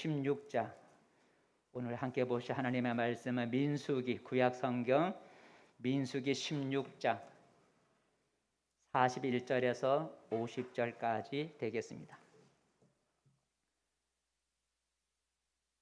16장 오늘 함께 보실 하나님의 말씀은 민수기 구약성경 민수기 16장 41절에서 50절까지 되겠습니다.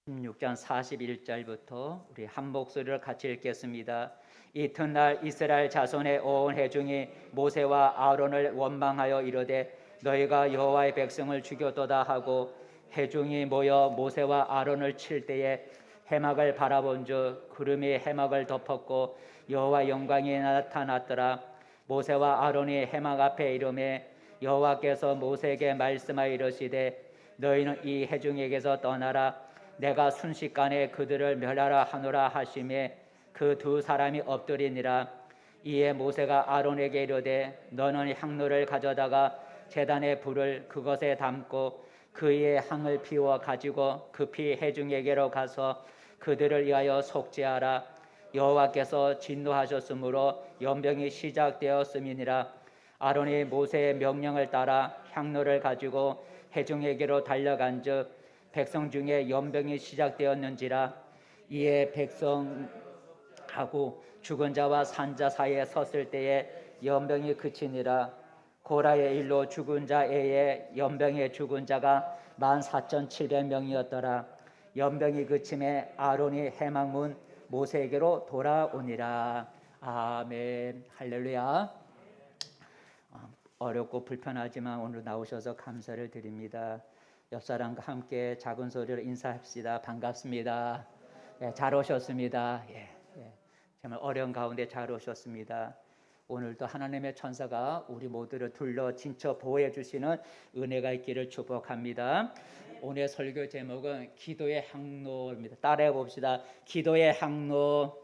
16장 41절부터 우리 한 목소리로 같이 읽겠습니다. 이튿날 이스라엘 자손의 온 회중이 모세와 아론을 원망하여 이르되 너희가 여호와의 백성을 죽였도다 하고 회중이 모여 모세와 아론을 칠 때에 해막을 바라본즉 구름이 해막을 덮었고 여호와 영광이 나타났더라. 모세와 아론이 해막 앞에 이르매 여호와께서 모세에게 말씀하여 이르시되 너희는 이 회중에게서 떠나라. 내가 순식간에 그들을 멸하라 하노라 하시매 그 두 사람이 엎드리니라. 이에 모세가 아론에게 이르되 너는 향로를 가져다가 제단의 불을 그것에 담고 그의 향을 피워 가지고 급히 회중에게로 가서 그들을 위하여 속죄하라. 여호와께서 진노하셨으므로 연병이 시작되었음이니라. 아론이 모세의 명령을 따라 향로를 가지고 회중에게로 달려간즉 백성 중에 연병이 시작되었는지라. 이에 백성하고 죽은 자와 산 자 사이에 섰을 때에 연병이 그치니라. 고라의 일로 죽은 자 외에 연병에 죽은 자가 14,700명이었더라. 연병이 그침에 아론이 해막문 모세에게로 돌아오니라. 아멘. 할렐루야. 어렵고 불편하지만 오늘 나오셔서 감사를 드립니다. 옆 사람과 함께 작은 소리로 인사합시다. 반갑습니다. 잘 오셨습니다. 정말 어려운 가운데 잘 오셨습니다. 오늘도 하나님의 천사가 우리 모두를 둘러 진쳐 보호해 주시는 은혜가 있기를 축복합니다. 오늘 설교 제목은 기도의 항로입니다. 따라해 봅시다. 기도의 항로.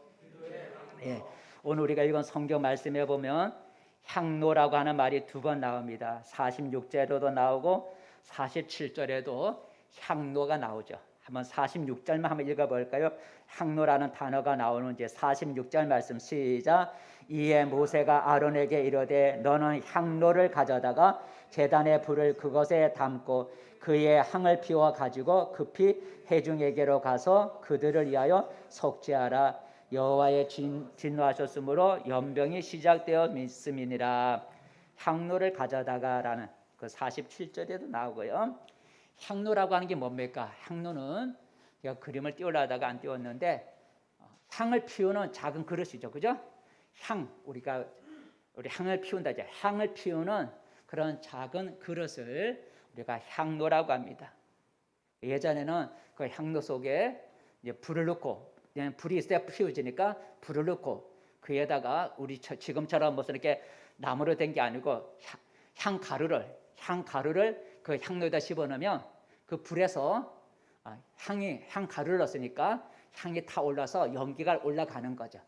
오늘 우리가 읽은 성경 말씀에 보면 향로라고 하는 말이 두 번 나옵니다. 46절에도 나오고 47절에도 향로가 나오죠. 한번 46절만 한번 읽어볼까요? 향로라는 단어가 나오는 이제 46절 말씀 시작. 이에 모세가 아론에게 이르되 너는 향로를 가져다가 제단의 불을 그것에 담고 그의 향을 피워 가지고 급히 회중에게로 가서 그들을 위하여 속죄하라. 여호와의 진노하셨으므로 연병이 시작되었음이니라. 향로를 가져다가라는 그 47절에도 나오고요. 향로라고 하는 게 뭡니까? 향로는 제가 그림을 띄우려다가 안 띄웠는데 향을 피우는 작은 그릇이죠, 그죠? 우리 향을 피운다 이제 향을 피우는 그런 작은 그릇을 우리가 향로라고 합니다. 예전에는 그 향로 속에 이제 불을 넣고 불이 있어야 피워지니까 불을 넣고 그에다가 우리 지금처럼 무슨 이렇게 나무로 된 게 아니고 향가루를 그 향로에다 집어넣으면 그 불에서 향가루를 넣었으니까 향이 타 올라서 연기가 올라가는 거죠.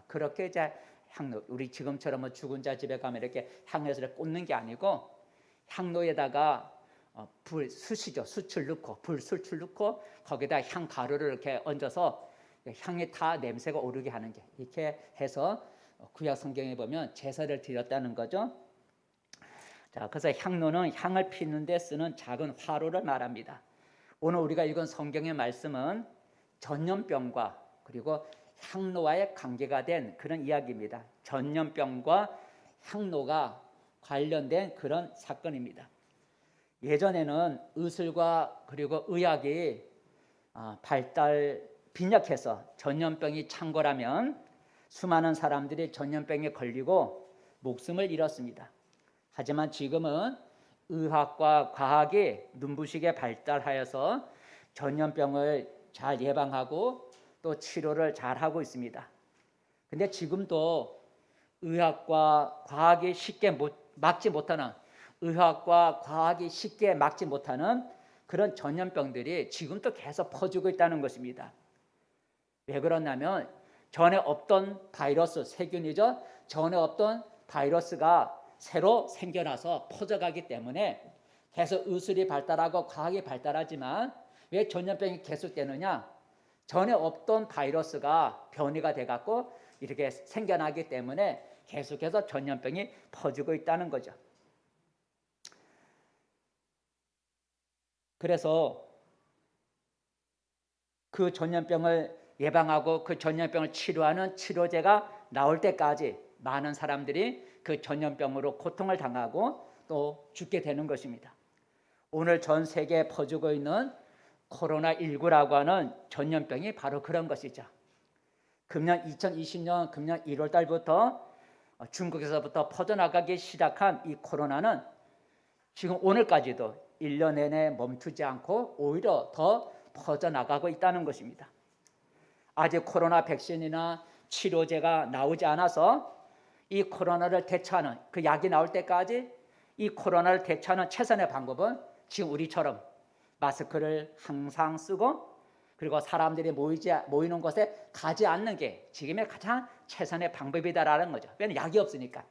그렇게 이제 향로, 우리 지금처럼 죽은 자 집에 가면 이렇게 향로를 꽂는 게 아니고 향로에다가 숯을 넣고 불숯을 넣고 거기다 향가루를 이렇게 얹어서 향이 타 냄새가 오르게 하는 게 이렇게 해서 구약 성경에 보면 제사를 드렸다는 거죠. 자, 그래서 향로는 향을 피우는 데 쓰는 작은 화로를 말합니다. 오늘 우리가 읽은 성경의 말씀은 전염병과 그리고 향로와의 관계가 된 그런 이야기입니다. 전염병과 향로가 관련된 그런 사건입니다. 예전에는 의술과 그리고 의학이 빈약해서 전염병이 창궐하면 수많은 사람들이 전염병에 걸리고 목숨을 잃었습니다. 하지만 지금은 의학과 과학이 눈부시게 발달하여서 전염병을 잘 예방하고 또 치료를 잘 하고 있습니다. 근데 지금도 의학과 과학이 쉽게 막지 못하는 그런 전염병들이 지금도 계속 퍼지고 있다는 것입니다. 왜 그러냐면 전에 없던 바이러스, 세균이죠. 전에 없던 바이러스가 새로 생겨나서 퍼져가기 때문에 계속 의술이 발달하고 과학이 발달하지만 왜 전염병이 계속되느냐? 전에 없던 바이러스가 변이가 돼갖고 이렇게 생겨나기 때문에 계속해서 전염병이 퍼지고 있다는 거죠. 그래서 그 전염병을 예방하고 그 전염병을 치료하는 치료제가 나올 때까지 많은 사람들이 그 전염병으로 고통을 당하고 또 죽게 되는 것입니다. 오늘 전 세계에 퍼지고 있는 코로나19라고 하는 전염병이 바로 그런 것이죠. 금년 2020년 금년 1월 달부터 중국에서부터 퍼져나가기 시작한 이 코로나는 지금 오늘까지도 1년 내내 멈추지 않고 오히려 더 퍼져나가고 있다는 것입니다. 아직 코로나 백신이나 치료제가 나오지 않아서 이 코로나를 대처하는 그 약이 나올 때까지 이 코로나를 대처하는 최선의 방법은 지금 우리처럼 마스크를 항상 쓰고 그리고 사람들이 모이는 곳에 가지 않는 게 지금의 가장 최선의 방법이다라는 거죠. 왜냐하면 약이 없으니까.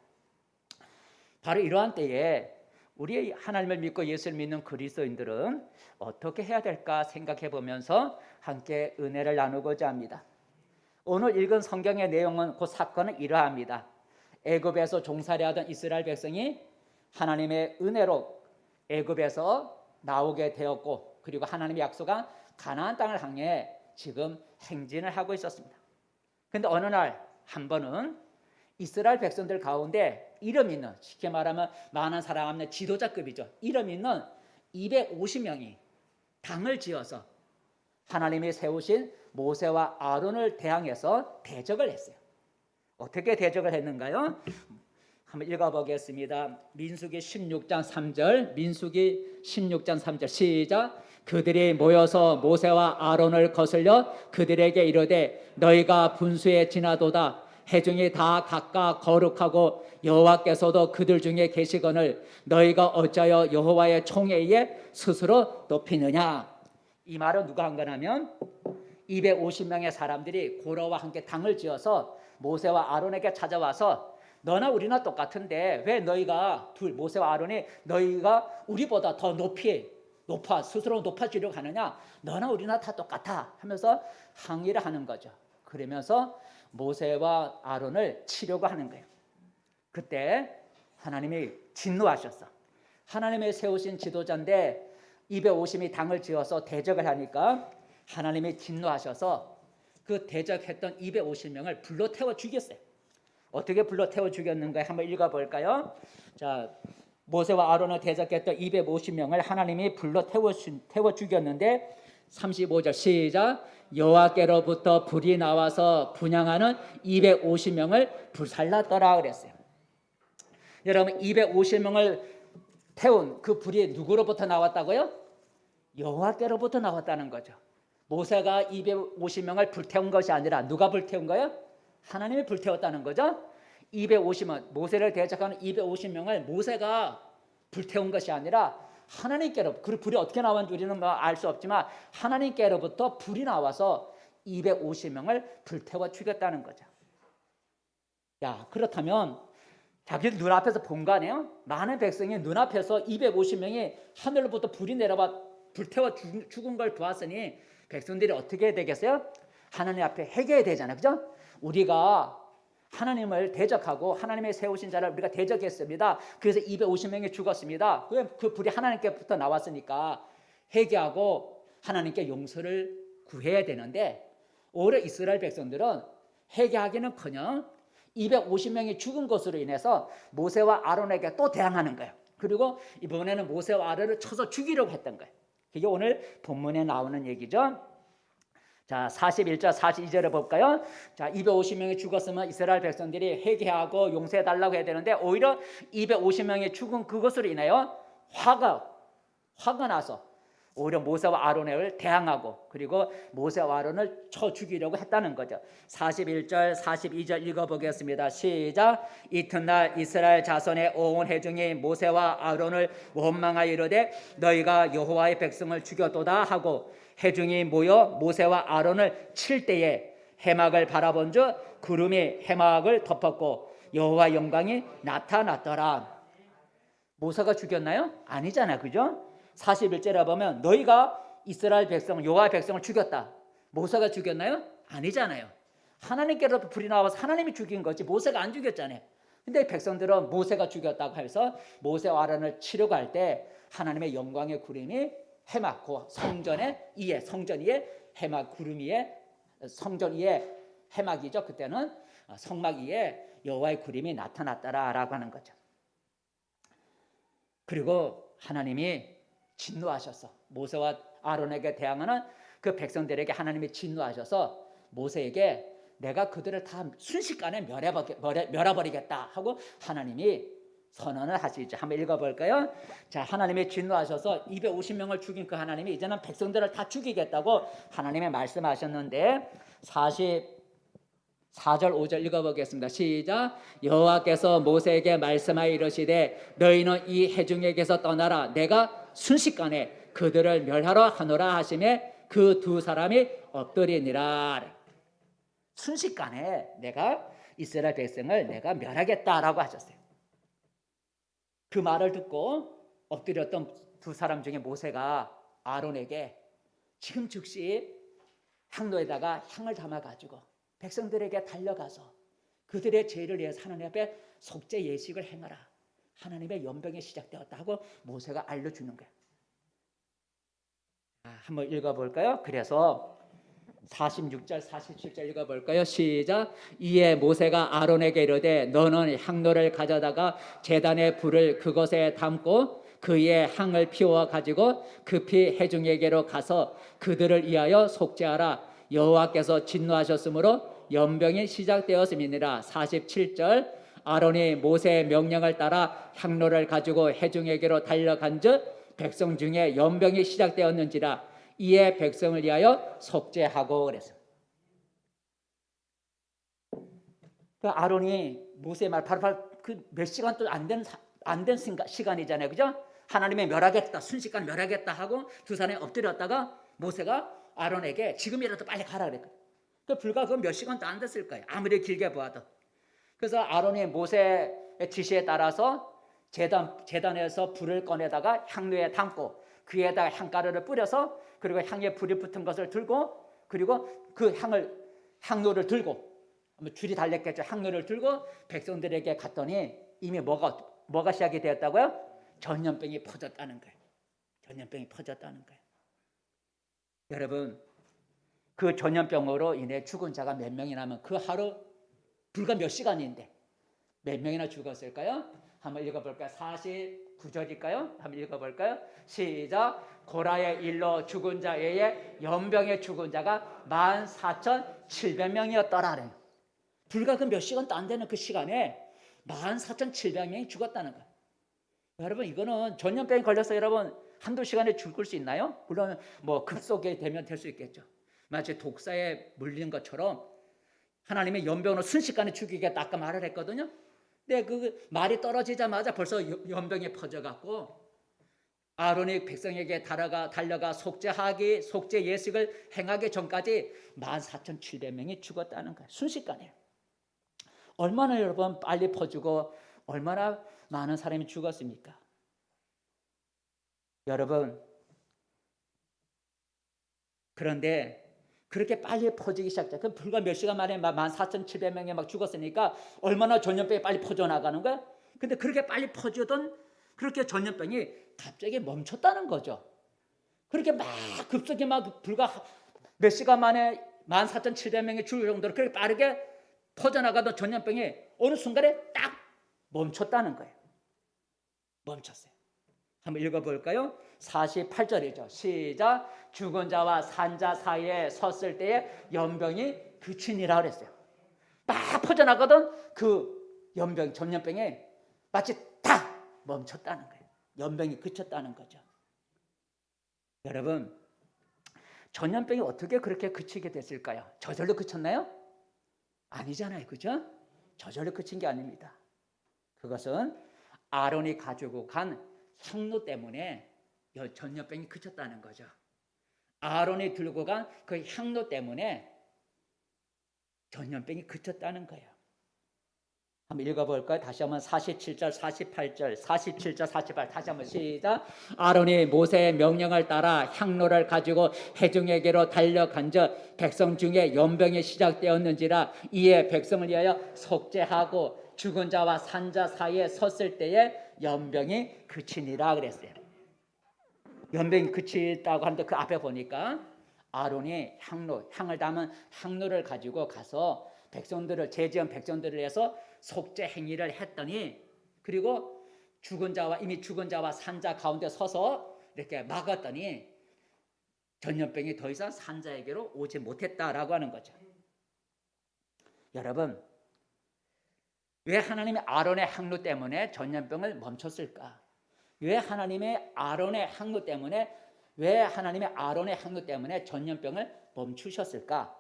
바로 이러한 때에 우리 하나님을 믿고 예수를 믿는 그리스도인들은 어떻게 해야 될까 생각해 보면서 함께 은혜를 나누고자 합니다. 오늘 읽은 성경의 내용은 그 사건은 이러합니다. 애굽에서 종살이 하던 이스라엘 백성이 하나님의 은혜로 애굽에서 나오게 되었고 그리고 하나님의 약속한 가나안 땅을 향해 지금 행진을 하고 있었습니다. 그런데 어느 날 한 번은 이스라엘 백성들 가운데 이름 있는, 쉽게 말하면 많은 사람 없는 지도자급이죠. 이름 있는 250명이 당을 지어서 하나님이 세우신 모세와 아론을 대항해서 대적을 했어요. 어떻게 대적을 했는가요? 한번 읽어보겠습니다. 민수기 16장 3절, 민수기 16장 3절 시작. 그들이 모여서 모세와 아론을 거슬려 그들에게 이르되 너희가 분수에 지나도다. 회중이 다 각각 거룩하고 여호와께서도 그들 중에 계시거늘 너희가 어찌하여 여호와의 총에 의해 스스로 높이느냐. 이 말은 누가 한 거냐면 250명의 사람들이 고로와 함께 당을 지어서 모세와 아론에게 찾아와서 너나 우리나 똑같은데 왜 너희가 모세와 아론이 너희가 우리보다 더 높아 스스로 높아지려고 하느냐. 너나 우리나 다 똑같아 하면서 항의를 하는 거죠. 그러면서 모세와 아론을 치려고 하는 거예요. 그때 하나님이 진노하셨어. 하나님의 세우신 지도자인데 250이 당을 지어서 대적을 하니까 하나님이 진노하셔서 그 대적했던 250명을 불러 태워 죽였어요. 어떻게 불러 태워 죽였는가 한번 읽어볼까요? 자, 모세와 아론을 대적했던 250명을 하나님이 불러 태워 죽였는데 35절 시작. 여호와께로부터 불이 나와서 분향하는 250명을 불살랐더라 그랬어요. 여러분 250명을 태운 그 불이 누구로부터 나왔다고요? 여호와께로부터 나왔다는 거죠. 모세가 250명을 불태운 것이 아니라 누가 불태운 거예요? 하나님이 불태웠다는 거죠. 250명 모세를 대적하는 250명을 모세가 불태운 것이 아니라 하나님께로 그 불이 어떻게 나왔는지 우리는 알 수 없지만 하나님께로부터 불이 나와서 250명을 불태워 죽였다는 거죠. 야, 그렇다면 자기들 눈앞에서 본 거 아니에요? 많은 백성이 눈앞에서 250명이 하늘로부터 불이 내려와 불태워 죽은 걸 보았으니 백성들이 어떻게 해야 되겠어요? 하나님 앞에 회개해야 되잖아요. 그죠? 우리가 하나님을 대적하고 하나님의 세우신 자를 우리가 대적했습니다. 그래서 250명이 죽었습니다. 그 불이 하나님께부터 나왔으니까 회개하고 하나님께 용서를 구해야 되는데 오히려 이스라엘 백성들은 회개하기는커녕 250명이 죽은 것으로 인해서 모세와 아론에게 또 대항하는 거예요. 그리고 이번에는 모세와 아론을 쳐서 죽이려고 했던 거예요. 그게 오늘 본문에 나오는 얘기죠. 자, 41절 42절을 볼까요? 자, 250명이 죽었으면 이스라엘 백성들이 회개하고 용서해 달라고 해야 되는데 오히려 250명이 죽은 그것으로 인하여 화가 나서 오히려 모세와 아론을 대항하고 그리고 모세와 아론을 쳐 죽이려고 했다는 거죠. 41절 42절 읽어보겠습니다. 시작. 이튿날 이스라엘 자손의 온 회중이 모세와 아론을 원망하여 이르되 너희가 여호와의 백성을 죽였도다 하고 회중이 모여 모세와 아론을 칠 때에 해막을 바라본즉 구름이 해막을 덮었고 여호와 영광이 나타났더라. 모세가 죽였나요? 아니잖아요. 그죠? 41절에 보면 너희가 이스라엘 백성 여호와의 백성을 죽였다. 모세가 죽였나요? 아니잖아요. 하나님께로부터 불이 나와서 하나님이 죽인 거지 모세가 안 죽였잖아요. 근데 백성들은 모세가 죽였다고 해서 모세와 아론을 치려고 할 때 하나님의 영광의 구름이 해막, 그 성전의 이에, 성전 위에 해막, 구름 위에, 성전 위에 해막이죠. 그때는 성막 위에 여호와의 구름이 나타났다라고 하는 거죠. 그리고 하나님이 진노하셔서 모세와 아론에게 대항하는 그 백성들에게 하나님이 진노하셔서 모세에게 내가 그들을 다 순식간에 멸해버리겠다 하고 하나님이 선언을 하시죠. 한번 읽어볼까요? 자, 하나님이 진노하셔서 250명을 죽인 그 하나님이 이제는 백성들을 다 죽이겠다고 하나님이 말씀하셨는데 44절 5절 읽어보겠습니다. 시작. 여호와께서 모세에게 말씀하여 이르시되 너희는 이 회중에게서 떠나라. 내가 순식간에 그들을 멸하러 하노라 하시매 그 두 사람이 엎드리니라. 순식간에 내가 이스라엘 백성을 내가 멸하겠다라고 하셨어요. 그 말을 듣고 엎드렸던 두 사람 중에 모세가 아론에게 지금 즉시 향로에다가 향을 담아가지고 백성들에게 달려가서 그들의 죄를 위해서 하나님 앞에 속죄 예식을 행하라. 하나님의 연병이 시작되었다 하고 모세가 알려주는 거예요. 한번 읽어볼까요? 그래서 46절 47절 읽어볼까요? 시작. 이에 모세가 아론에게 이르되 너는 향로를 가져다가 제단의 불을 그것에 담고 그의 향을 피워 가지고 급히 회중에게로 가서 그들을 위하여 속죄하라. 여호와께서 진노하셨으므로 연병이 시작되었음이니라. 47절. 아론이 모세의 명령을 따라 향로를 가지고 회중에게로 달려간즉 백성 중에 연병이 시작되었는지라. 이에 백성을 위하여 속죄하고 그랬어요. 그 아론이 모세의 말 바로 그 몇 시간도 안 된 시간이잖아요, 그죠? 하나님의 멸하겠다, 순식간 멸하겠다 하고 두 사람이 엎드렸다가 모세가 아론에게 지금이라도 빨리 가라 그랬거든요. 그 불과 그 몇 시간도 안 됐을 거예요, 아무리 길게 보아도. 그래서 아론이 모세의 지시에 따라서 제단에서 불을 꺼내다가 향로에 담고 그에다가 향가루를 뿌려서 그리고 향에 불이 붙은 것을 들고 그리고 그 향로를 들고 줄이 달렸겠죠. 향로를 들고 백성들에게 갔더니 이미 뭐가 시작이 되었다고요? 전염병이 퍼졌다는 거예요. 전염병이 퍼졌다는 거예요. 여러분, 그 전염병으로 인해 죽은 자가 몇 명이나 하면 그 하루 불과 몇 시간인데 몇 명이나 죽었을까요? 한번 읽어볼까요? 49절일까요? 한번 읽어볼까요? 시작. 고라의 일로 죽은 자 외에 연병에 죽은 자가 14,700명이었더라. 불과 그 몇 시간도 안 되는 그 시간에 14,700명이 죽었다는 거예요. 여러분, 이거는 전염병이 걸려서 여러분 한두 시간에 죽을 수 있나요? 물론 뭐 급속에 되면 될 수 있겠죠. 마치 독사에 물린 것처럼 하나님의 연병으로 순식간에 죽이겠다 아까 말을 했거든요. 근데 그 말이 떨어지자마자 벌써 연병이 퍼져갖고 아론이 백성에게 달려가 속죄 예식을 행하기 전까지 14,700명이 죽었다는 거예요. 순식간에. 얼마나 여러분 빨리 퍼지고 얼마나 많은 사람이 죽었습니까? 여러분, 그런데 그렇게 빨리 퍼지기 시작했죠. 그 불과 몇 시간 만에 14,700명이 막 죽었으니까 얼마나 전염병이 빨리 퍼져나가는 거야? 근데 그렇게 빨리 퍼지던 그렇게 전염병이 갑자기 멈췄다는 거죠. 그렇게 막 급속히 막 불과 몇 시간 만에 14,700명이 죽을 정도로 그렇게 빠르게 퍼져나가던 전염병이 어느 순간에 딱 멈췄다는 거예요. 멈췄어요. 한번 읽어볼까요? 48절이죠. 시작. 죽은 자와 산 자 사이에 섰을 때에 연병이 그치니라 그랬어요. 막 퍼져나가던 그 전염병이 마치 딱 멈췄다는 거예요. 연병이 그쳤다는 거죠. 여러분, 전염병이 어떻게 그렇게 그치게 됐을까요? 저절로 그쳤나요? 아니잖아요, 그죠? 저절로 그친 게 아닙니다. 그것은 아론이 가지고 간 향로 때문에 전염병이 그쳤다는 거죠. 아론이 들고 간 그 향로 때문에 전염병이 그쳤다는 거예요. 한번 읽어볼까요? 다시 한번 47절, 48절, 47절, 48 다시 한번 시작. 아론이 모세의 명령을 따라 향로를 가지고 회중에게로 달려간즉 백성 중에 연병이 시작되었는지라. 이에 백성을 위하여 속죄하고 죽은 자와 산 자 사이에 섰을 때에 연병이 그치니라 그랬어요. 연병이 그치다고 하는데 그 앞에 보니까 아론이 향을 담은 향로를 가지고 가서 백성들을 제지은 백성들을 위해서 속죄 행위를 했더니 그리고 이미 죽은 자와 산자 가운데 서서 이렇게 막았더니 전염병이 더 이상 산자에게로 오지 못했다라고 하는 거죠. 여러분, 왜 하나님이 아론의 향로 때문에 전염병을 멈췄을까? 왜 하나님이 아론의 향로 때문에 전염병을 멈추셨을까?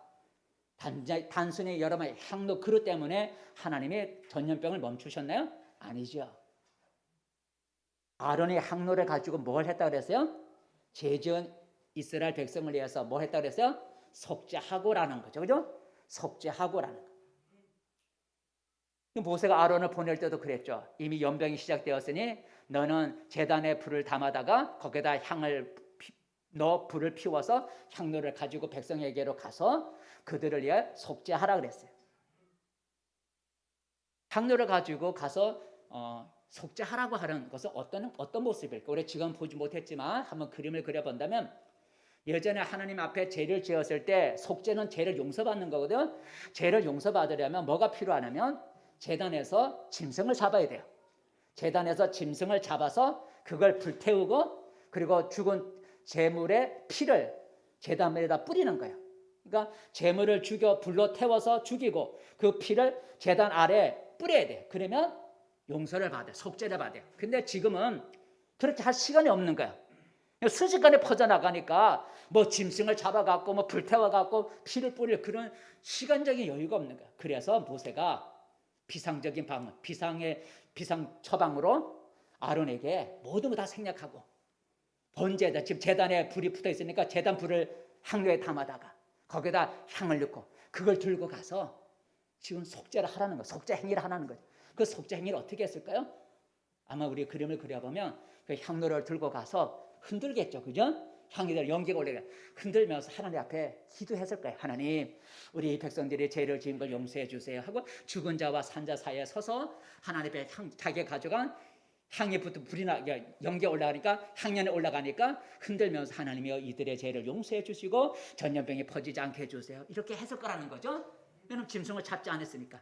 단순히 여러분의 향로 그릇 때문에 하나님이 전염병을 멈추셨나요? 아니죠. 아론의 향로를 가지고 뭘 했다 그랬어요? 죄지은 이스라엘 백성을 위해서 뭘 했다 그랬어요? 속죄하고라는 거죠. 그죠? 속죄하고라는 거. 모세가 아론을 보낼 때도 그랬죠. 이미 연병이 시작되었으니 너는 제단에 불을 담아다가 거기다 불을 피워서 향로를 가지고 백성에게로 가서 그들을 위해 속죄하라 그랬어요. 향로를 가지고 가서 속죄하라고 하는 것은 어떤 모습일까? 우리 지금 보지 못했지만 한번 그림을 그려본다면 예전에 하나님 앞에 죄를 지었을 때 속죄는 죄를 용서받는 거거든요. 죄를 용서받으려면 뭐가 필요하냐면 제단에서 짐승을 잡아야 돼요. 제단에서 짐승을 잡아서 그걸 불태우고 그리고 죽은 제물의 피를 제단에다 뿌리는 거예요. 그러니까 제물을 불로 태워서 죽이고 그 피를 제단 아래에 뿌려야 돼요. 그러면 용서를 받아요. 속죄를 받아요. 근데 지금은 그렇게 할 시간이 없는 거예요. 순식간에 퍼져나가니까 뭐 짐승을 잡아갖고 뭐 불태워갖고 피를 뿌릴 그런 시간적인 여유가 없는 거예요. 그래서 모세가 비상적인 방언, 비상 처방으로 아론에게 모든 거 다 생략하고 번제에다 지금 제단에 불이 붙어 있으니까 제단 불을 향로에 담아다가 거기다 향을 넣고 그걸 들고 가서 지금 속죄를 하라는 거, 속죄 행위를 하라는 거죠. 그 속죄 행위를 어떻게 했을까요? 아마 우리 그림을 그려보면 그 향로를 들고 가서 흔들겠죠, 그죠? 향기들 연기가 올라가 흔들면서 하나님 앞에 기도했을 거예요. 하나님, 우리 백성들이 죄를 지은 걸 용서해 주세요 하고 죽은 자와 산자 사이에 서서 하나님 앞에 자기가 가져간 향이부터 불이 연기가 올라가니까 향연에 올라가니까 흔들면서 하나님이여 이들의 죄를 용서해 주시고 전염병이 퍼지지 않게 해주세요. 이렇게 했을 거라는 거죠. 왜냐하면 짐승을 잡지 않았으니까.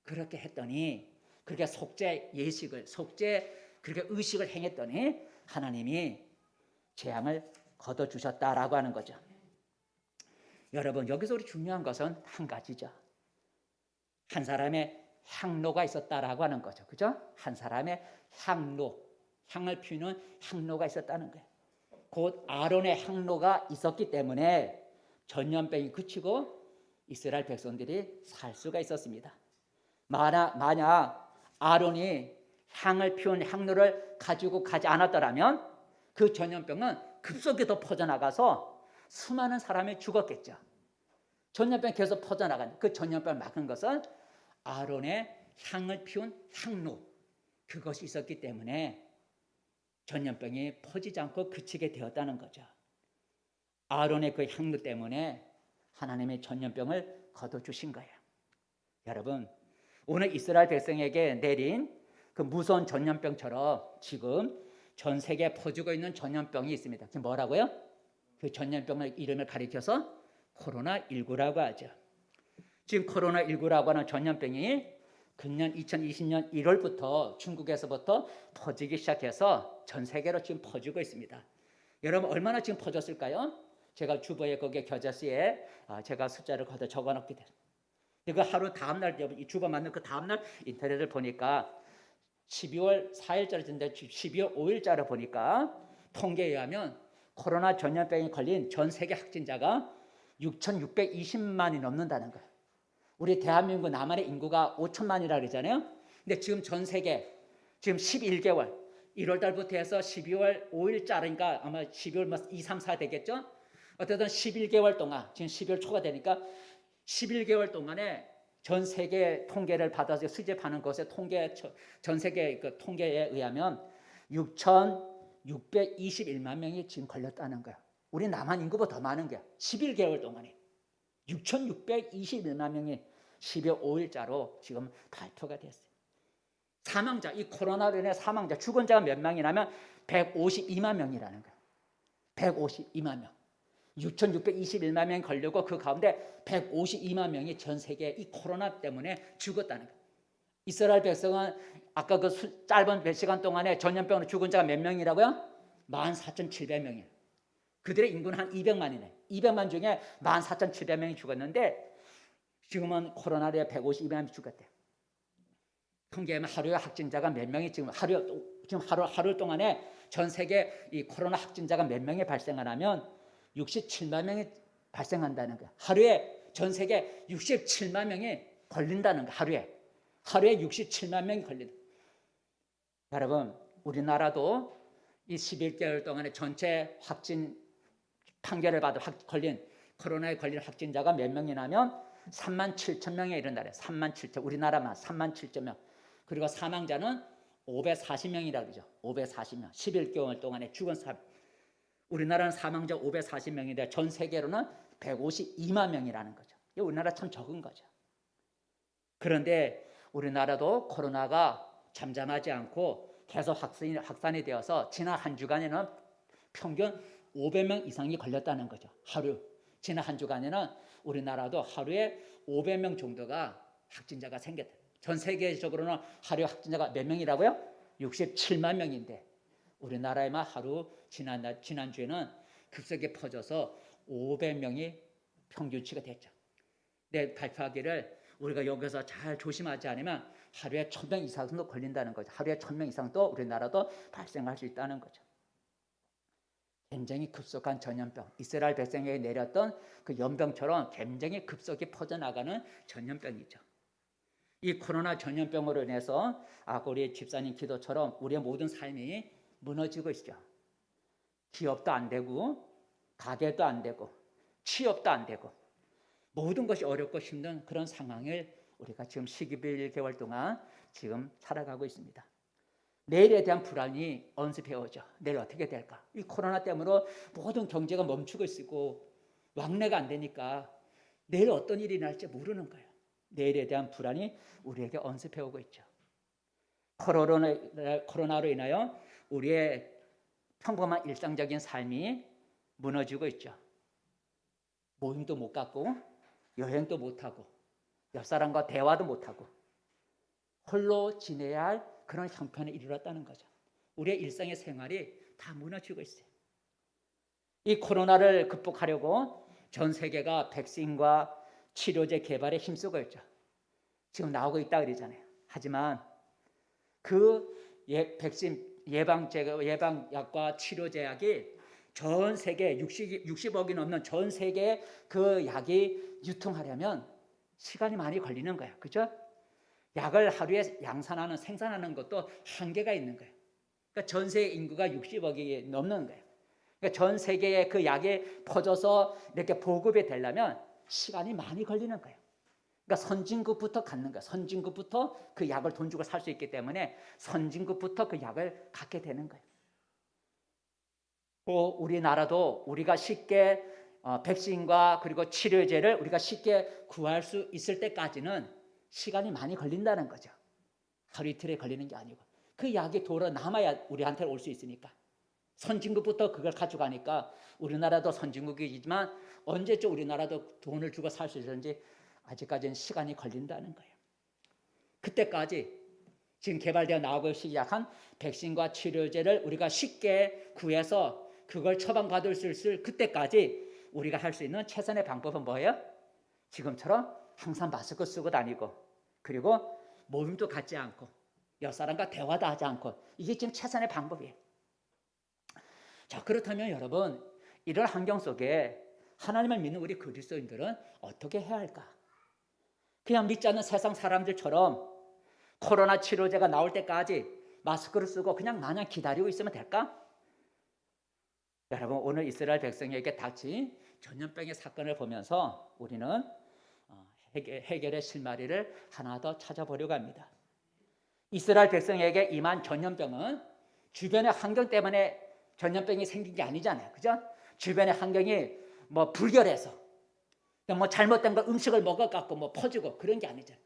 그렇게 했더니 그렇게 속죄 그렇게 의식을 행했더니 하나님이 재앙을 거둬주셨다라고 하는 거죠. 여러분, 여기서 우리 중요한 것은 한 가지죠. 한 사람의 향로가 있었다라고 하는 거죠. 그죠? 한 사람의 향을 피우는 향로가 있었다는 거예요. 곧 아론의 향로가 있었기 때문에 전염병이 그치고 이스라엘 백성들이 살 수가 있었습니다. 만약 아론이 향을 피운 향로를 가지고 가지 않았더라면 그 전염병은 급속히 더 퍼져나가서 수많은 사람이 죽었겠죠. 전염병이 계속 퍼져나간 그 전염병을 막은 것은 아론의 향을 피운 향로 그것이 있었기 때문에 전염병이 퍼지지 않고 그치게 되었다는 거죠. 아론의 그 향로 때문에 하나님의 전염병을 거둬주신 거예요. 여러분, 오늘 이스라엘 백성에게 내린 그 무서운 전염병처럼 지금 전 세계에 퍼지고 있는 전염병이 있습니다. 지금 뭐라고요? 그 전염병의 이름을 가리켜서 코로나19라고 하죠. 지금 코로나19라고 하는 전염병이 금년 2020년 1월부터 중국에서부터 퍼지기 시작해서 전 세계로 지금 퍼지고 있습니다. 여러분, 얼마나 지금 퍼졌을까요? 제가 주보에 거기에 겨자씨에 제가 숫자를 거기다 적어놓게 됐어요. 이거 하루 다음날 이 주보 맞는 그 다음날 인터넷을 보니까 12월 4일자리인데 12월 5일자를 보니까 통계에 의하면 코로나 전염병이 걸린 전 세계 확진자가 6,620만이 넘는다는 거예요. 우리 대한민국 남한의 인구가 5천만이라고 그러잖아요. 근데 지금 전 세계 지금 11개월 1월 달부터 해서 12월 5일자니까 아마 12월 2, 3, 4 되겠죠. 어쨌든 11개월 동안 지금 12월 초가 되니까 11개월 동안에 전 세계 통계를 받아서 수집하는 것의 전 세계 그 통계에 의하면 6,621만 명이 지금 걸렸다는 거야. 우리 남한 인구보다 더 많은 거야. 11개월 동안에 6,621만 명이 12월 5일자로 지금 발표가 됐어요. 사망자, 이 코로나로 인해 사망자, 죽은 자가 몇 명이냐면 152만 명이라는 거야. 152만 명. 6,621만 명이 걸리고 그 가운데 152만 명이 전 세계 이 코로나 때문에 죽었다는 거예요. 이스라엘 백성은 아까 그 짧은 몇 시간 동안에 전염병으로 죽은 자가 몇 명이라고요? 14,700명이에요. 그들의 인구는 한 200만이네. 200만 중에 14,700명이 죽었는데 지금은 코로나로 152명이 죽었대요. 통계하면 하루에 확진자가 몇 명이 지금 하루 동안에 전 세계 이 코로나 확진자가 몇 명이 발생하냐면 67만 명이 발생한다는 거예요. 하루에 전 세계 67만 명이 걸린다는 거예요. 하루에 67만 명이 걸린다. 여러분, 우리나라도 이 11개월 동안에 전체 확진 판결을 받아 코로나에 걸린 확진자가 몇 명이냐면 37,000명에 이른다래요. 37,000, 우리나라만 37,000명. 그리고 사망자는 540명이라고 그러죠. 540명. 11개월 동안에 죽은 사람. 우리나라는 사망자 540명인데 전 세계로는 152만 명이라는 거죠. 우리나라 참 적은 거죠. 그런데 우리나라도 코로나가 잠잠하지 않고 계속 확산이 되어서 지난 한 주간에는 평균 500명 이상이 걸렸다는 거죠. 하루. 지난 한 주간에는 우리나라도 하루에 500명 정도가 확진자가 생겼다. 전 세계적으로는 하루 확진자가 몇 명이라고요? 67만 명인데 우리나라에만 하루 지난주에는 급속히 퍼져서 500명이 평균치가 됐죠. 내 발표하기를 우리가 여기서 잘 조심하지 않으면 하루에 1,000명 이상도 걸린다는 거죠. 하루에 1,000명 이상도 우리나라도 발생할 수 있다는 거죠. 굉장히 급속한 전염병, 이스라엘 백성에게 내렸던 그 연병처럼 굉장히 급속히 퍼져나가는 전염병이죠. 이 코로나 전염병으로 인해서 아까 우리 집사님 기도처럼 우리의 모든 삶이 무너지고 있죠. 기업도 안 되고 가게도 안 되고 취업도 안 되고 모든 것이 어렵고 힘든 그런 상황을 우리가 지금 11개월 동안 지금 살아가고 있습니다. 내일에 대한 불안이 언습해 오죠. 내일 어떻게 될까? 이 코로나 때문에 모든 경제가 멈추고 있고 왕래가 안 되니까 내일 어떤 일이 날지 모르는 거예요. 내일에 대한 불안이 우리에게 언습해 오고 있죠. 코로나로 인하여 우리의 평범한 일상적인 삶이 무너지고 있죠. 모임도 못 갖고 여행도 못 하고 옆 사람과 대화도 못 하고 홀로 지내야 할 그런 형편에 이르렀다는 거죠. 우리의 일상의 생활이 다 무너지고 있어요. 이 코로나를 극복하려고 전 세계가 백신과 치료제 개발에 힘쓰고 있죠. 지금 나오고 있다 그러잖아요. 하지만 그 백신 예방약과 치료제약이 전 세계 60억이 넘는 전 세계에 그 약이 유통하려면 시간이 많이 걸리는 거예요. 그죠? 약을 하루에 생산하는 것도 한계가 있는 거예요. 그러니까 전 세계 인구가 60억이 넘는 거예요. 그러니까 전 세계에 그 약이 퍼져서 이렇게 보급이 되려면 시간이 많이 걸리는 거예요. 그러니까 선진국부터 갖는 거예요. 선진국부터 그 약을 돈 주고 살 수 있기 때문에 선진국부터 그 약을 갖게 되는 거예요. 또 우리나라도 우리가 쉽게 백신과 그리고 치료제를 우리가 쉽게 구할 수 있을 때까지는 시간이 많이 걸린다는 거죠. 하루 이틀에 걸리는 게 아니고 그 약이 돌아 남아야 우리한테 올 수 있으니까 선진국부터 그걸 가져가니까 우리나라도 선진국이지만 언제쯤 우리나라도 돈을 주고 살 수 있는지 아직까지는 시간이 걸린다는 거예요. 그때까지 지금 개발되어 나오기 시작한 백신과 치료제를 우리가 쉽게 구해서 그걸 처방받을 수 있을 그때까지 우리가 할 수 있는 최선의 방법은 뭐예요? 지금처럼 항상 마스크 쓰고 다니고 그리고 모임도 갖지 않고 옆 사람과 대화도 하지 않고 이게 지금 최선의 방법이에요. 자, 그렇다면 여러분 이런 환경 속에 하나님을 믿는 우리 그리스도인들은 어떻게 해야 할까? 그냥 믿지 않는 세상 사람들처럼 코로나 치료제가 나올 때까지 마스크를 쓰고 그냥 마냥 기다리고 있으면 될까? 여러분 오늘 이스라엘 백성에게 닥친 전염병의 사건을 보면서 우리는 해결의 실마리를 하나 더 찾아보려고 합니다. 이스라엘 백성에게 임한 전염병은 주변의 환경 때문에 전염병이 생긴 게 아니잖아요. 그죠? 주변의 환경이 불결해서 잘못된 거 음식을 먹어갖고 퍼지고 그런 게 아니잖아요.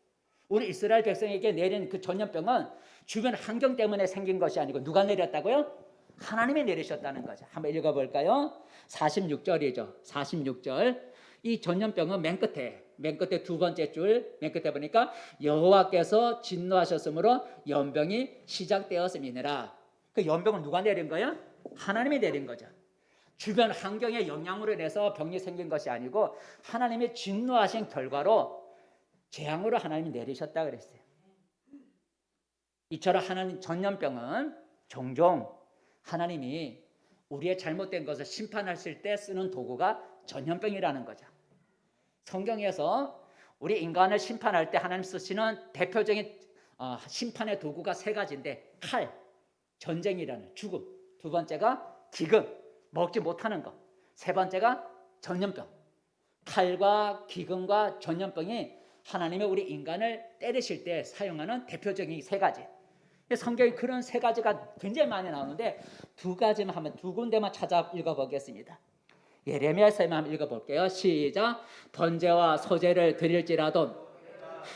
오늘 이스라엘 백성에게 내린 그 전염병은 주변 환경 때문에 생긴 것이 아니고 누가 내렸다고요? 하나님이 내리셨다는 거죠. 한번 읽어볼까요? 46절이죠. 46절. 이 전염병은 맨 끝에 두 번째 줄, 맨 끝에 보니까 여호와께서 진노하셨으므로 연병이 시작되었음이니라. 그 연병을 누가 내린 거예요? 하나님이 내린 거죠. 주변 환경의 영향으로 인해서 병이 생긴 것이 아니고 하나님이 진노하신 결과로 재앙으로 하나님이 내리셨다 그랬어요. 이처럼 하나님 전염병은 종종 하나님이 우리의 잘못된 것을 심판하실 때 쓰는 도구가 전염병이라는 거죠. 성경에서 우리 인간을 심판할 때 하나님 쓰시는 대표적인 심판의 도구가 세 가지인데 칼, 전쟁이라는 죽음, 두 번째가 기근, 먹지 못하는 것, 세 번째가 전염병. 칼과 기근과 전염병이 하나님이 우리 인간을 때리실 때 사용하는 대표적인 세 가지. 성경에 그런 세 가지가 굉장히 많이 나오는데 두 군데만 찾아 읽어보겠습니다. 예레미야서에만 한번 읽어볼게요. 시작. 번제와 소제를 드릴지라도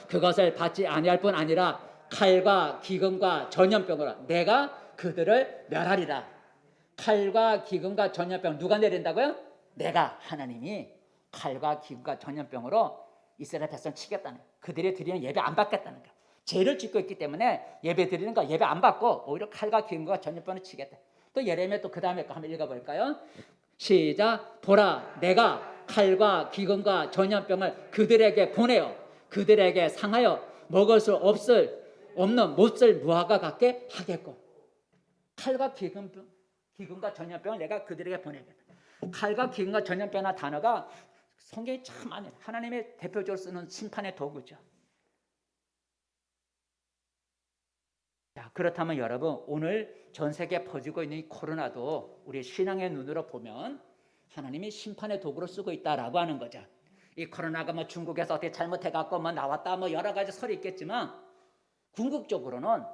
그것을 받지 아니할 뿐 아니라 칼과 기근과 전염병으로 내가 그들을 멸하리라. 칼과 기근과 전염병 누가 내린다고요? 내가 하나님이 칼과 기근과 전염병으로 이스라엘 백성 치겠다는 거예요. 그들이 드리는 예배 안 받겠다는 거예요. 죄를 짓고 있기 때문에 예배 드리는 거 예배 안 받고 오히려 칼과 기근과 전염병을 치겠다. 또 예레미야 또 그 다음에 거 한번 읽어볼까요? 시작. 보라 내가 칼과 기근과 전염병을 그들에게 보내어 그들에게 상하여 먹을 수 없는 못을 무화과 같게 하겠고. 칼과 기근과 전염병을 내가 그들에게 보내겠다. 칼과 기근과 전염병이라는 단어가 성경에 참 많아요. 하나님의 대표적으로 쓰는 심판의 도구죠. 자, 그렇다면 여러분 오늘 전 세계에 퍼지고 있는 이 코로나도 우리 신앙의 눈으로 보면 하나님이 심판의 도구로 쓰고 있다라고 하는 거죠. 이 코로나가 뭐 중국에서 어떻게 잘못해갖고 뭐 나왔다 뭐 여러 가지 설이 있겠지만 궁극적으로는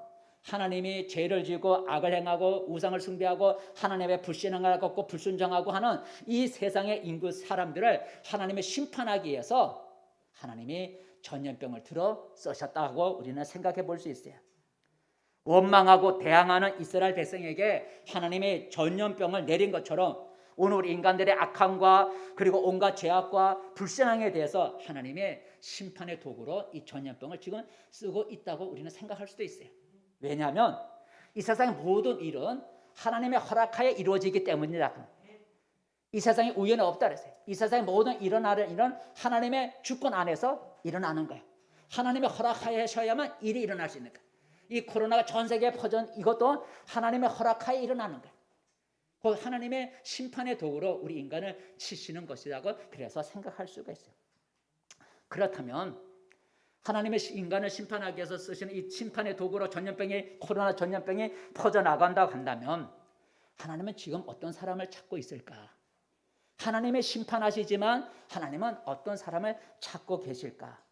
하나님이 죄를 지고 악을 행하고 우상을 숭배하고 하나님의 불신앙하고 불순종하고 하는 이 세상의 인구 사람들을 하나님의 심판하기 위해서 하나님이 전염병을 들어 쓰셨다고 우리는 생각해 볼 수 있어요. 원망하고 대항하는 이스라엘 백성에게 하나님의 전염병을 내린 것처럼 오늘 우리 인간들의 악함과 그리고 온갖 죄악과 불신앙에 대해서 하나님의 심판의 도구로 이 전염병을 지금 쓰고 있다고 우리는 생각할 수도 있어요. 왜냐하면 이 세상의 모든 일은 하나님의 허락하에 이루어지기 때문이다. 이 세상에 우연이 없다 그랬어요. 이 세상의 모든 일어나는 일은 하나님의 주권 안에서 일어나는 거예요. 하나님의 허락하셔야만 일이 일어날 수 있는 거예요. 이 코로나가 전 세계에 퍼진 이것도 하나님의 허락하에 일어나는 거예요. 그 하나님의 심판의 도구로 우리 인간을 치시는 것이라고 그래서 생각할 수가 있어요. 그렇다면 하나님의 인간을 심판하기 위해서 쓰시는 이 심판의 도구로 코로나 전염병이 퍼져나간다고 한다면 하나님은 지금 어떤 사람을 찾고 있을까? 하나님의 심판하시지만 하나님은 어떤 사람을 찾고 계실까?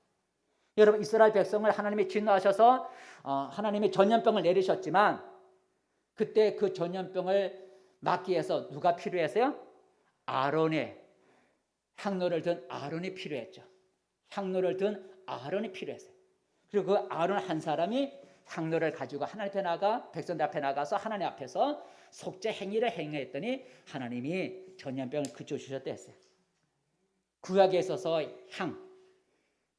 여러분 이스라엘 백성을 하나님이 진노하셔서 하나님이 전염병을 내리셨지만 그때 그 전염병을 막기 위해서 누가 필요했어요? 아론의 향로를 든 아론이 필요했죠. 향로를 든 아론이 필요했어요. 그리고 그 아론 한 사람이 향로를 가지고 하나님 앞에 나가 백성들 앞에 나가서 하나님 앞에서 속죄 행위를 행했더니 하나님이 전염병을 그쳐주셨다 했어요. 구약에 있어서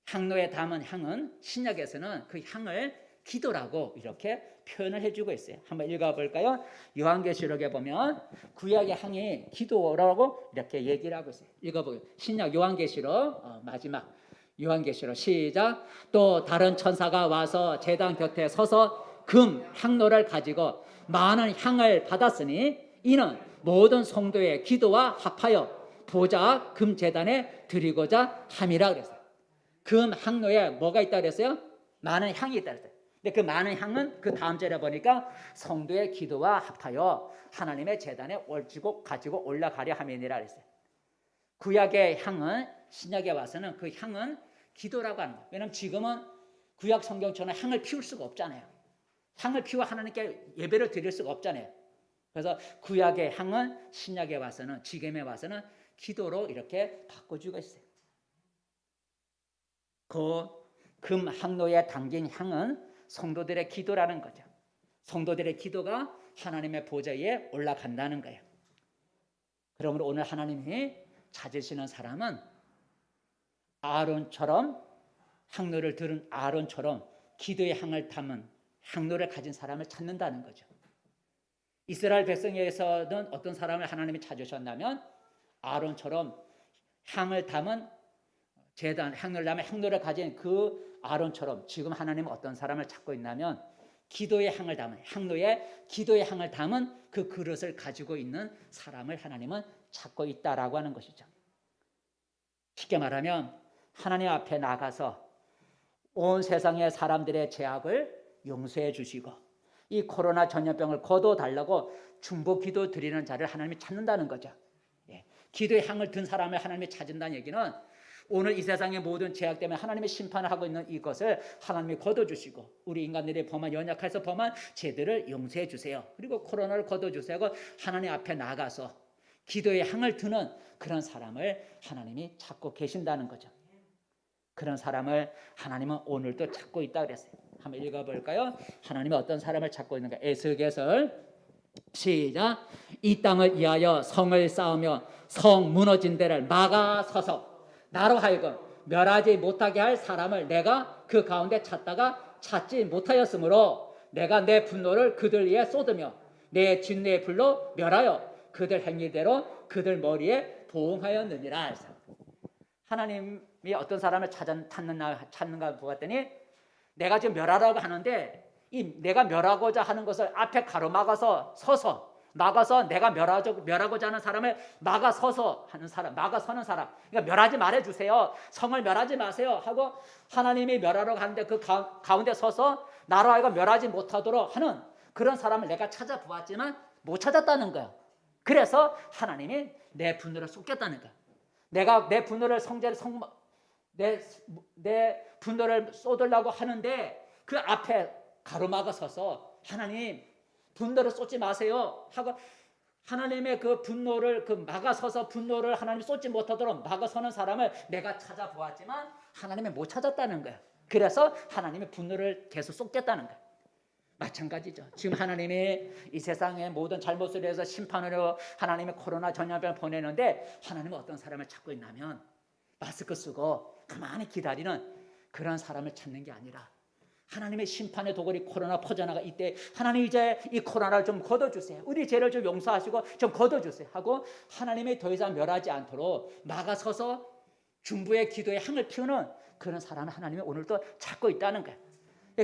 향로에 담은 향은 신약에서는 그 향을 기도라고 이렇게 표현을 해주고 있어요. 한번 읽어볼까요? 요한계시록에 보면 구약의 향이 기도라고 이렇게 얘기를 하고 있어요. 읽어보세요. 신약 요한계시록 마지막 요한계시록 시작. 또 다른 천사가 와서 제단 곁에 서서 금 향로를 가지고 많은 향을 받았으니 이는 모든 성도의 기도와 합하여 보좌 금 제단에 드리고자 함이라 그랬어요. 금 향로에 뭐가 있다 그랬어요? 많은 향이 있다 그랬어요. 근데 그 많은 향은 그 다음 절에 보니까 성도의 기도와 합하여 하나님의 제단에 가지고 올라가려 함이니라 그랬어요. 구약의 향은 신약에 와서는 그 향은 기도라고 하는 거예요. 왜냐하면 지금은 구약 성경처럼 향을 피울 수가 없잖아요. 향을 피워 하나님께 예배를 드릴 수가 없잖아요. 그래서 구약의 향은 신약에 와서는 지금에 와서는 기도로 이렇게 바꿔주고 있어요. 그 금 향로에 담긴 향은 성도들의 기도라는 거죠. 성도들의 기도가 하나님의 보좌에 올라간다는 거예요. 그러므로 오늘 하나님이 찾으시는 사람은 아론처럼, 향로를 들은 아론처럼 기도의 향을 담은 향로를 가진 사람을 찾는다는 거죠. 이스라엘 백성에서는 어떤 사람을 하나님이 찾으셨냐면 아론처럼 향을 담은 제단, 향로를 담은 향로를 가진 그 아론처럼 지금 하나님은 어떤 사람을 찾고 있냐면 기도의 향을 담은, 향로에 기도의 향을 담은 그 그릇을 가지고 있는 사람을 하나님은 찾고 있다라고 하는 것이죠. 쉽게 말하면 하나님 앞에 나가서 온 세상의 사람들의 죄악을 용서해 주시고 이 코로나 전염병을 거둬달라고 중보 기도 드리는 자를 하나님이 찾는다는 거죠. 기도의 향을 든 사람을 하나님이 찾는다는 얘기는 오늘 이 세상의 모든 죄악 때문에 하나님의 심판을 하고 있는 이것을 하나님이 거둬주시고 우리 인간들의 범한, 연약해서 범한 죄들을 용서해 주세요. 그리고 코로나를 거둬주세요 하고 하나님 앞에 나가서 기도의 향을 드는 그런 사람을 하나님이 찾고 계신다는 거죠. 그런 사람을 하나님은 오늘도 찾고 있다 그랬어요. 한번 읽어볼까요? 하나님이 어떤 사람을 찾고 있는가? 에스겔 시작. 이 땅을 위하여 성을 쌓으며 성 무너진 데를 막아서서 나로 하여금 멸하지 못하게 할 사람을 내가 그 가운데 찾다가 찾지 못하였으므로 내가 내 분노를 그들 위에 쏟으며 내 진노의 불로 멸하여 그들 행위대로 그들 머리에 보응하였느니라. 하나님이 어떤 사람을 찾는가 보았더니 내가 지금 멸하라고 하는데 이 내가 멸하고자 하는 것을 앞에 가로막아서 서서 막아서 내가 멸하고자 하는 사람을 막아서서 하는 사람, 막아서는 사람. 그러니까 멸하지 말아주세요. 성을 멸하지 마세요 하고 하나님이 멸하러 가는데 그 가운데 서서 나로 하여금 멸하지 못하도록 하는 그런 사람을 내가 찾아보았지만 못 찾았다는 거야. 그래서 하나님이 내 분노를 쏟겠다는 거야. 내가 내 분노를 내 분노를 쏟으려고 하는데 그 앞에 가로막아 서서 하나님 분노를 쏟지 마세요 하고 하나님의 그 분노를 막아서서 분노를 하나님 쏟지 못하도록 막아서는 사람을 내가 찾아보았지만 하나님이 못 찾았다는 거야. 그래서 하나님의 분노를 계속 쏟겠다는 거야. 마찬가지죠. 지금 하나님이 이 세상의 모든 잘못을 해서 심판으로 하나님의 코로나 전염병을 보내는데 하나님은 어떤 사람을 찾고 있냐면 마스크 쓰고 가만히 기다리는 그런 사람을 찾는 게 아니라 하나님의 심판의 도굴이 코로나 퍼져나가 이때 하나님 이제 이 코로나를 좀 걷어주세요. 우리 죄를 좀 용서하시고 좀 걷어주세요 하고 하나님이 더 이상 멸하지 않도록 막아서서 중보의 기도에 향을 피우는 그런 사람을 하나님이 오늘도 찾고 있다는 거예요.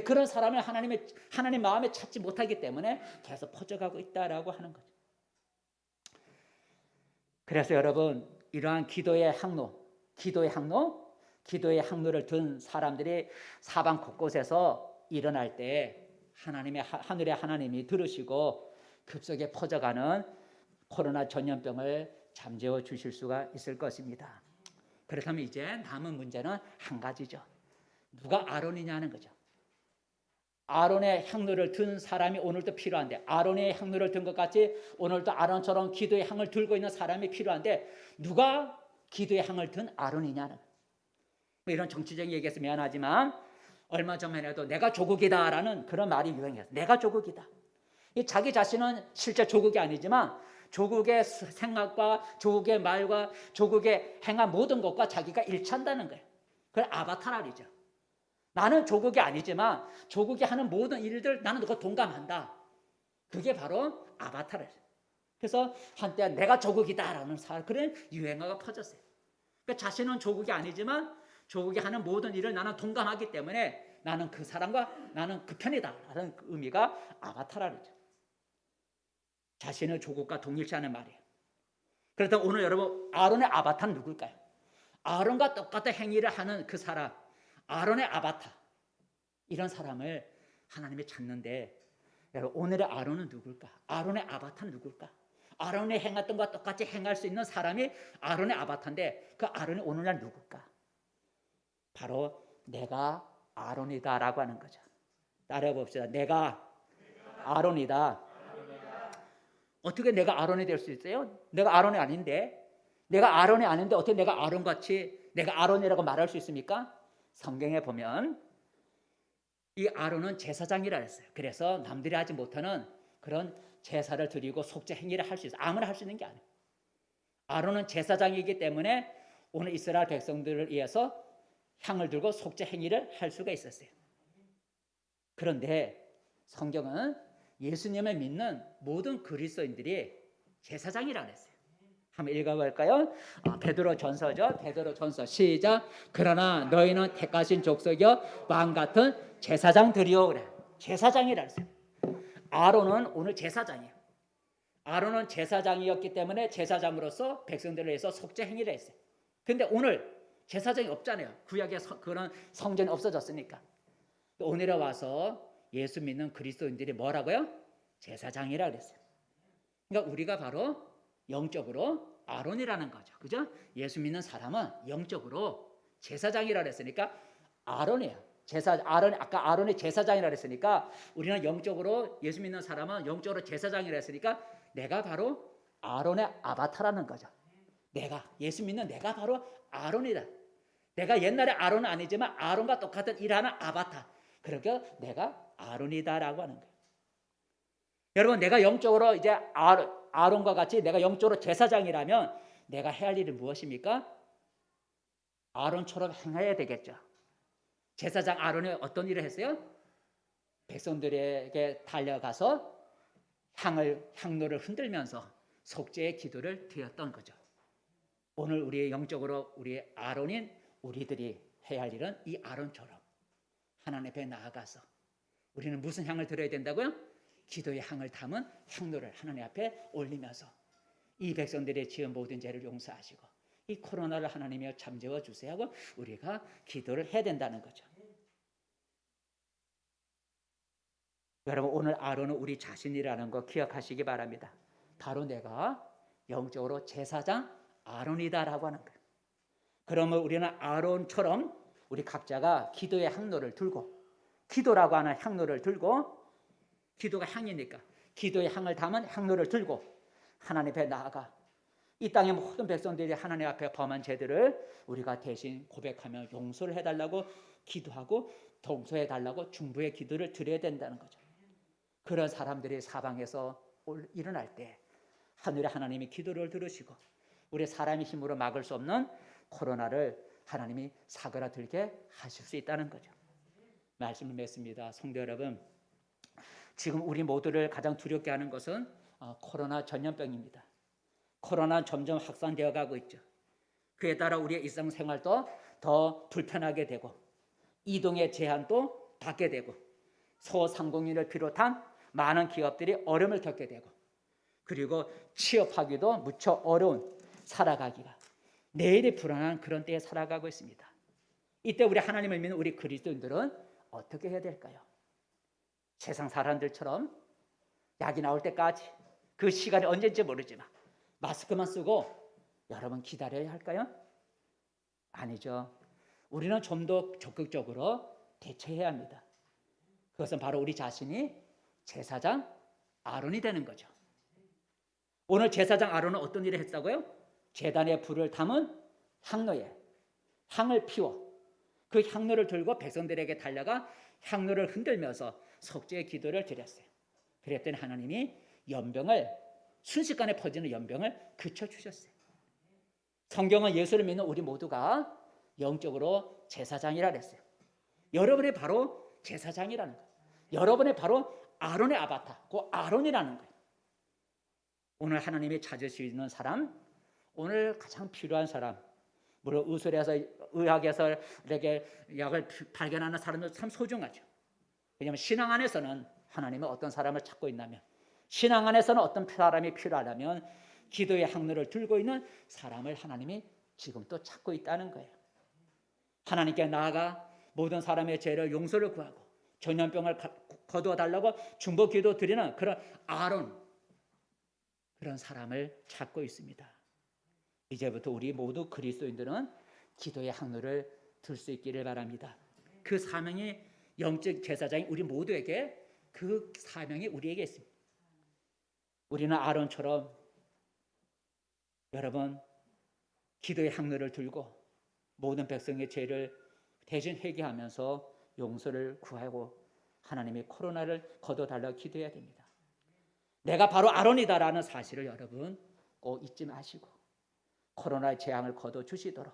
그런 사람을 하나님 마음에 찾지 못하기 때문에 계속 퍼져가고 있다라고 하는 거죠. 그래서 여러분 이러한 기도의 향로를 든 사람들이 사방 곳곳에서 일어날 때 하늘의 하나님이 들으시고 급속에 퍼져가는 코로나 전염병을 잠재워 주실 수가 있을 것입니다. 그렇다면 이제 남은 문제는 한 가지죠. 누가 아론이냐는 거죠. 아론의 향로를 든 사람이 오늘도 필요한데 아론의 향로를 든 것 같이 오늘도 아론처럼 기도의 향을 들고 있는 사람이 필요한데 누가 기도의 향을 든 아론이냐는 거예요. 이런 정치적인 얘기해서 미안하지만 얼마 전만 해도 내가 조국이다라는 그런 말이 유행했어요. 내가 조국이다. 자기 자신은 실제 조국이 아니지만 조국의 생각과 조국의 말과 조국의 행한 모든 것과 자기가 일치한다는 거예요. 그걸 아바타랄이죠. 나는 조국이 아니지만 조국이 하는 모든 일들 나는 그거 동감한다. 그게 바로 아바타랄이죠. 그래서 한때 내가 조국이다라는 그런 유행어가 퍼졌어요. 그러니까 자신은 조국이 아니지만 조국이 하는 모든 일을 나는 동감하기 때문에 나는 그 사람과 나는 그 편이다라는 의미가 아바타랄이죠. 자신의 조국과 동일시하는 말이에요. 그렇다면 오늘 여러분 아론의 아바타는 누굴까요? 아론과 똑같은 행위를 하는 그 사람, 아론의 아바타, 이런 사람을 하나님이 찾는데 여러분 오늘의 아론은 누굴까? 아론의 아바타는 누굴까? 아론이 행했던 것과 똑같이 행할 수 있는 사람이 아론의 아바타인데 그 아론이 오늘날 누굴까? 바로 내가 아론이다라고 하는 거죠. 따라해 봅시다. 내가 아론이다. 어떻게 내가 아론이 될 수 있어요? 내가 아론이 아닌데 어떻게 내가 아론같이 내가 아론이라고 말할 수 있습니까? 성경에 보면 이 아론은 제사장이라 했어요. 그래서 남들이 하지 못하는 그런 제사를 드리고 속죄 행위를 할 수 있어요. 아무나 할 수 있는 게 아니에요. 아론은 제사장이기 때문에 오늘 이스라엘 백성들을 위해서 향을 들고 속죄 행위를 할 수가 있었어요. 그런데 성경은 예수님을 믿는 모든 그리스도인들이 제사장이라고 했어요. 한번 읽어볼까요? 베드로 전서죠. 베드로 전서 시작. 그러나 너희는 택하신 족속이여 왕 같은 제사장들이요. 그래. 제사장이라 했어요. 아론은 오늘 제사장이에요. 아론은 제사장이었기 때문에 제사장으로서 백성들을 위해서 속죄 행위를 했어요. 근데 오늘 제사장이 없잖아요. 구약에 그런 성전이 없어졌으니까. 오늘에 와서 예수 믿는 그리스도인들이 뭐라고요? 제사장이라 그랬어요. 그러니까 우리가 바로 영적으로 아론이라는 거죠. 그죠? 예수 믿는 사람은 영적으로 제사장이라 그랬으니까 아론이에요. 아까 아론이 제사장이라 그랬으니까 우리는 영적으로 예수 믿는 사람은 영적으로 제사장이라 했으니까 내가 바로 아론의 아바타라는 거죠. 예수 믿는 내가 바로 아론이다. 내가 옛날에 아론은 아니지만 아론과 똑같은 일하는 아바타. 그러니까 내가 아론이다라고 하는 거예요. 여러분, 내가 영적으로 이제 아론과 같이 내가 영적으로 제사장이라면 내가 해야 할 일은 무엇입니까? 아론처럼 행해야 되겠죠. 제사장 아론이 어떤 일을 했어요? 백성들에게 달려가서 향로를 흔들면서 속죄의 기도를 드렸던 거죠. 오늘 우리의 영적으로 우리의 아론인 우리들이 해야 할 일은 이 아론처럼 하나님 앞에 나아가서 우리는 무슨 향을 드려야 된다고요? 기도의 향을 담은 향로를 하나님 앞에 올리면서 이 백성들의 지은 모든 죄를 용서하시고 이 코로나를 하나님이 잠재워 주세요 하고 우리가 기도를 해야 된다는 거죠. 여러분, 오늘 아론은 우리 자신이라는 거 기억하시기 바랍니다. 바로 내가 영적으로 제사장 아론이다라고 하는 거예요. 그러면 우리는 아론처럼 우리 각자가 기도의 향로를 들고, 기도라고 하는 향로를 들고, 기도가 향이니까 기도의 향을 담은 향로를 들고 하나님 앞에 나아가 이 땅의 모든 백성들이 하나님 앞에 범한 죄들을 우리가 대신 고백하며 용서를 해달라고 기도하고 동서해달라고 중보의 기도를 드려야 된다는 거죠. 그런 사람들이 사방에서 일어날 때 하늘의 하나님이 기도를 들으시고 우리 사람의 힘으로 막을 수 없는 코로나를 하나님이 사그라들게 하실 수 있다는 거죠. 말씀을 맺습니다. 성도 여러분, 지금 우리 모두를 가장 두렵게 하는 것은 코로나 전염병입니다. 코로나는 점점 확산되어 가고 있죠. 그에 따라 우리의 일상생활도 더 불편하게 되고 이동의 제한도 받게 되고 소상공인을 비롯한 많은 기업들이 어려움을 겪게 되고 그리고 취업하기도 무척 어려운 살아가기가 내일이 불안한 그런 때에 살아가고 있습니다. 이때 우리 하나님을 믿는 우리 그리스도인들은 어떻게 해야 될까요? 세상 사람들처럼 약이 나올 때까지 그 시간이 언제인지 모르지만 마스크만 쓰고 여러분 기다려야 할까요? 아니죠. 우리는 좀 더 적극적으로 대처해야 합니다. 그것은 바로 우리 자신이 제사장 아론이 되는 거죠. 오늘 제사장 아론은 어떤 일을 했다고요? 제단에 불을 담은 향로에 향을 피워 그 향로를 들고 백성들에게 달려가 향로를 흔들면서 속죄의 기도를 드렸어요. 그랬더니 하나님이 연병을 순식간에 퍼지는 연병을 그쳐주셨어요. 성경은 예수를 믿는 우리 모두가 영적으로 제사장이라 그랬어요. 여러분이 바로 제사장이라는 거예요. 여러분이 바로 아론의 아바타, 그 아론이라는 거예요. 오늘 하나님이 찾으시는 사람, 오늘 가장 필요한 사람, 물론 의학에서 이렇게 약을 발견하는 사람도 참 소중하죠. 왜냐하면 신앙 안에서는 하나님은 어떤 사람을 찾고 있냐면 신앙 안에서는 어떤 사람이 필요하다면 기도의 향로를 들고 있는 사람을 하나님이 지금 또 찾고 있다는 거예요. 하나님께 나아가 모든 사람의 죄를 용서를 구하고 전염병을 거두어 달라고 중보 기도 드리는 그런 아론, 그런 사람을 찾고 있습니다. 이제부터 우리 모두 그리스도인들은 기도의 향로를 들 수 있기를 바랍니다. 그 사명이 영적 제사장인 우리 모두에게 그 사명이 우리에게 있습니다. 우리는 아론처럼 여러분 기도의 향로를 들고 모든 백성의 죄를 대신 회개하면서 용서를 구하고 하나님의 코로나를 거둬달라고 기도해야 됩니다. 내가 바로 아론이다라는 사실을 여러분 꼭 잊지 마시고 코로나의 재앙을 거둬주시도록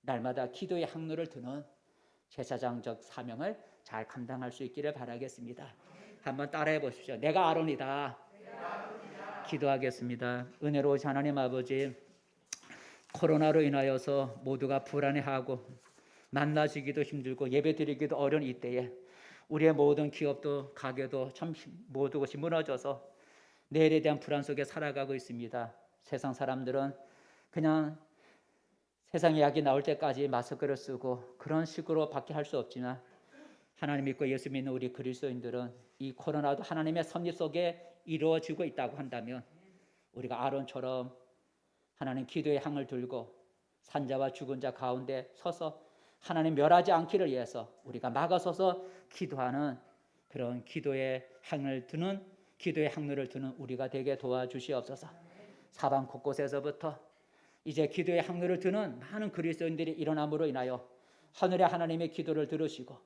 날마다 기도의 항로를 드는 제사장적 사명을 잘 감당할 수 있기를 바라겠습니다. 한번 따라해 보십시오. 내가 아론이다. 기도하겠습니다. 은혜로우신 하나님 아버지, 코로나로 인하여서 모두가 불안해하고 만나시기도 힘들고 예배드리기도 어려운 이때에 우리의 모든 기업도 가게도 참 모든 것이 무너져서 내일에 대한 불안 속에 살아가고 있습니다. 세상 사람들은 그냥 세상 이야기 나올 때까지 마스크를 쓰고 그런 식으로 밖에 할 수 없지만 하나님 믿고 예수 믿는 우리 그리스도인들은 이 코로나도 하나님의 섭리 속에 이루어지고 있다고 한다면 우리가 아론처럼 하나님 기도의 향을 들고 산자와 죽은 자 가운데 서서 하나님 멸하지 않기를 위해서 우리가 막아서서 기도하는 그런 기도의 향을 드는 기도의 향로를 드는 우리가 되게 도와주시옵소서. 사방 곳곳에서부터 이제 기도의 향로를 드는 많은 그리스도인들이 일어남으로 인하여 하늘의 하나님의 기도를 들으시고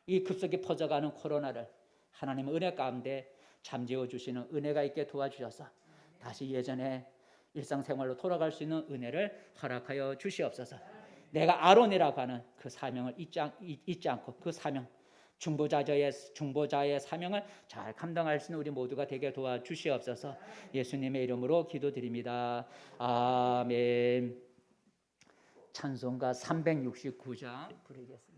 이 급속히 퍼져가는 코로나를 하나님의 은혜 가운데 잠재워 주시는 은혜가 있게 도와주셔서 다시 예전에 일상생활로 돌아갈 수 있는 은혜를 허락하여 주시옵소서. 내가 아론이라고 하는 그 사명을 잊지 않고 그 사명 중보자의 사명을 잘 감당할 수 있는 우리 모두가 되게 도와주시옵소서. 예수님의 이름으로 기도드립니다. 아멘. 찬송가 369장 부르겠습니다.